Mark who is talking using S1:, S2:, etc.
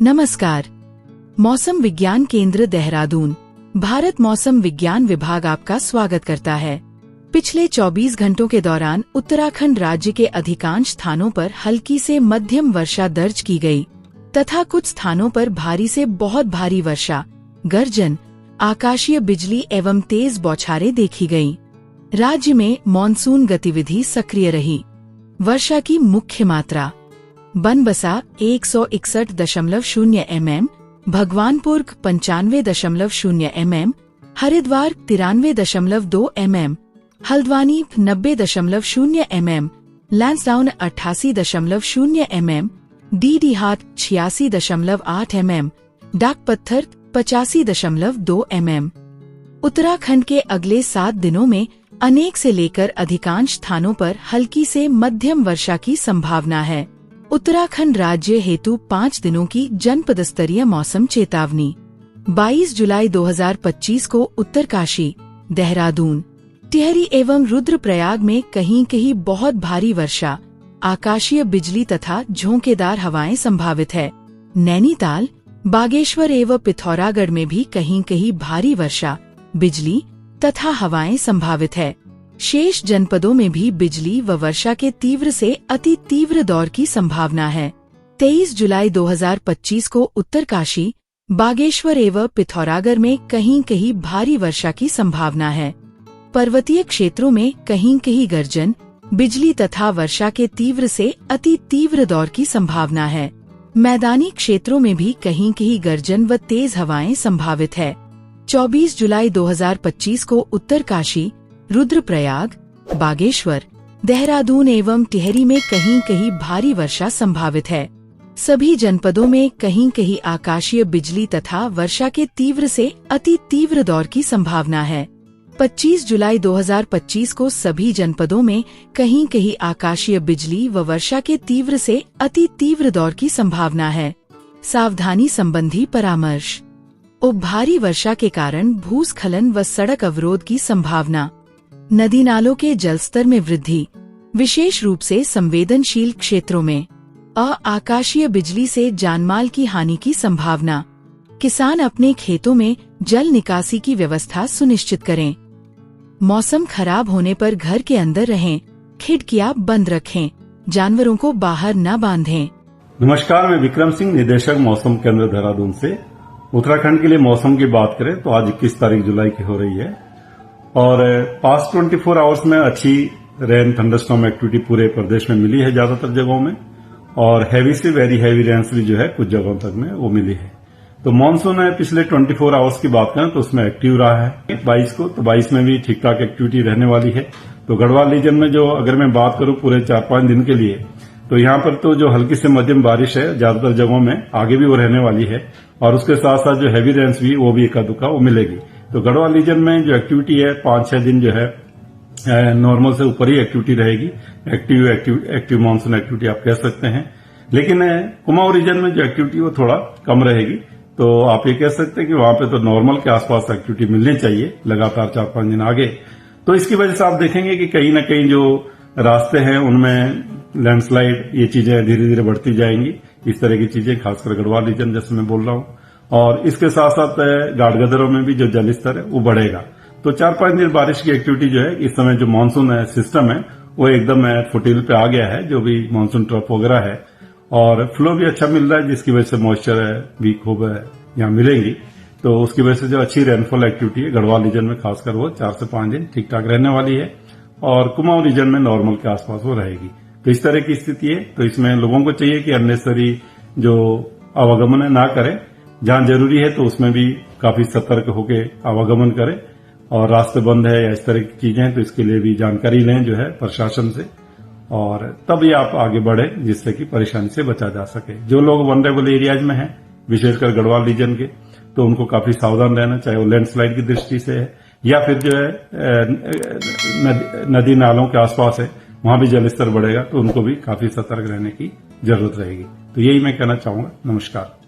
S1: नमस्कार। मौसम विज्ञान केंद्र देहरादून, भारत मौसम विज्ञान विभाग आपका स्वागत करता है। पिछले 24 घंटों के दौरान उत्तराखंड राज्य के अधिकांश स्थानों पर हल्की से मध्यम वर्षा दर्ज की गई तथा कुछ स्थानों पर भारी से बहुत भारी वर्षा, गर्जन, आकाशीय बिजली एवं तेज बौछारें देखी गयी। राज्य में मॉनसून गतिविधि सक्रिय रही। वर्षा की मुख्य मात्रा: Banbasa 161.0 mm, Bhagwanpur 95.0 mm, Haridwar 93.2 mm, Haldwani 90.0 mm, Lansdowne 88.0 mm, Didihat 86.8 mm, Dakpathar 85.2 mm। Uttarakhand के अगले 7 दिनों में अनेक से लेकर अधिकांश स्थानों पर हल्की से मध्यम वर्षा की संभावना है। उत्तराखंड राज्य हेतु 5 दिनों की जनपद स्तरीय मौसम चेतावनी। 22 जुलाई 2025 को उत्तरकाशी, देहरादून, टिहरी एवं रुद्रप्रयाग में कहीं कहीं बहुत भारी वर्षा, आकाशीय बिजली तथा झोंकेदार हवाएं संभावित है। नैनीताल, बागेश्वर एवं पिथौरागढ़ में भी कहीं कहीं भारी वर्षा, बिजली तथा हवाएं संभावित है। शेष जनपदों में भी बिजली व वर्षा के तीव्र से अति तीव्र दौर की संभावना है। 23 जुलाई 2025 को उत्तरकाशी, बागेश्वर एवं पिथौरागढ़ में कहीं कहीं भारी वर्षा की संभावना है। पर्वतीय क्षेत्रों में कहीं कहीं गर्जन, बिजली तथा वर्षा के तीव्र से अति तीव्र दौर की संभावना है। मैदानी क्षेत्रों में भी कहीं कहीं गर्जन व तेज हवाएं संभावित है। 24 जुलाई 2025 को उत्तरकाशी, रुद्रप्रयाग, बागेश्वर, देहरादून एवं टिहरी में कहीं कहीं भारी वर्षा संभावित है। सभी जनपदों में कहीं कहीं आकाशीय बिजली तथा वर्षा के तीव्र से अति तीव्र दौर की संभावना है। 25 जुलाई 2025 को सभी जनपदों में कहीं कहीं आकाशीय बिजली व वर्षा के तीव्र से अति तीव्र दौर की संभावना है। सावधानी संबंधी परामर्श: भारी वर्षा के कारण भूस्खलन व सड़क अवरोध की संभावना। नदी नालों के जलस्तर में वृद्धि, विशेष रूप से संवेदनशील क्षेत्रों में। आकाशीय बिजली से जानमाल की हानि की संभावना। किसान अपने खेतों में जल निकासी की व्यवस्था सुनिश्चित करें। मौसम खराब होने पर घर के अंदर रहें, खिड़कियां बंद रखें, जानवरों को बाहर न बांधें।
S2: नमस्कार, मैं विक्रम सिंह, निदेशक मौसम केंद्र देहरादून से। उत्तराखंड के लिए मौसम की बात करें तो आज 21 तारीख जुलाई की हो रही है और पास्ट 24 आवर्स में अच्छी रेन थंडरस्टॉर्म एक्टिविटी पूरे प्रदेश में मिली है ज्यादातर जगहों में, और हैवी से वेरी हैवी रेन्स भी जो है कुछ जगहों तक में वो मिली है। तो मानसून है पिछले 24 आवर्स की बात करें तो उसमें एक्टिव रहा है 22 को, तो 22 में भी ठीक ठाक एक्टिविटी रहने वाली है। तो गढ़वाल रीजन में जो अगर मैं बात करूं पूरे 4-5 दिन के लिए, तो यहाँ पर तो जो हल्की से मध्यम बारिश है ज्यादातर जगहों में, आगे भी वो रहने वाली है, और उसके साथ साथ जो हैवी रेन्स भी वो भी एका दुक्का वो मिलेगी। तो गढ़वाल रीजन में जो एक्टिविटी है 5-6 दिन जो है नॉर्मल से ऊपर ही एक्टिविटी रहेगी। एक्टिव मानसून एक्टिविटी आप कह सकते हैं। लेकिन कुमाऊं रीजन में जो एक्टिविटी वो थोड़ा कम रहेगी। तो आप ये कह सकते हैं कि वहां पे तो नॉर्मल के आसपास एक्टिविटी मिलनी चाहिए लगातार 4-5 दिन आगे। तो इसकी वजह से आप देखेंगे कि कहीं न कहीं जो रास्ते हैं उनमें लैंडस्लाइड, ये चीजें धीरे धीरे बढ़ती जाएंगी। इस तरह की चीजें खासकर गढ़वाल रीजन जैसे मैं बोल रहा हूं, और इसके साथ साथ गाड़गदरों में भी जो जल स्तर है वो बढ़ेगा। तो 4-5 दिन बारिश की एक्टिविटी जो है, इस समय जो मानसून सिस्टम है वो एकदम फुटिल पे आ गया है, जो भी मानसून ट्रफ वगैरह है, और फ्लो भी अच्छा मिल रहा है, जिसकी वजह से मॉइस्चर भी खूब यहाँ मिलेंगी। तो उसकी वजह से जो अच्छी रेनफॉल एक्टिविटी है गढ़वाल रीजन में खासकर वो 4 से 5 दिन ठीक ठाक रहने वाली है, और कुमाऊं रीजन में नॉर्मल के आसपास वो रहेगी। तो इस तरह की स्थिति है। तो इसमें लोगों को चाहिए कि अननेसेसरी जो आवागमन ना करें, जहां जरूरी है तो उसमें भी काफी सतर्क होकर आवागमन करें, और रास्ते बंद है या इस तरह की चीजें हैं तो इसके लिए भी जानकारी लें जो है प्रशासन से, और तब ही आप आगे बढ़े जिससे कि परेशानी से बचा जा सके। जो लोग वनरेबल एरियाज में हैं, विशेषकर गढ़वाल रीजन के, तो उनको काफी सावधान रहना, चाहे वो लैंडस्लाइड की दृष्टि से है या फिर जो है नदी नालों के आसपास है, वहां भी जलस्तर बढ़ेगा, तो उनको भी काफी सतर्क रहने की जरूरत रहेगी। तो यही मैं कहना चाहूंगा। नमस्कार।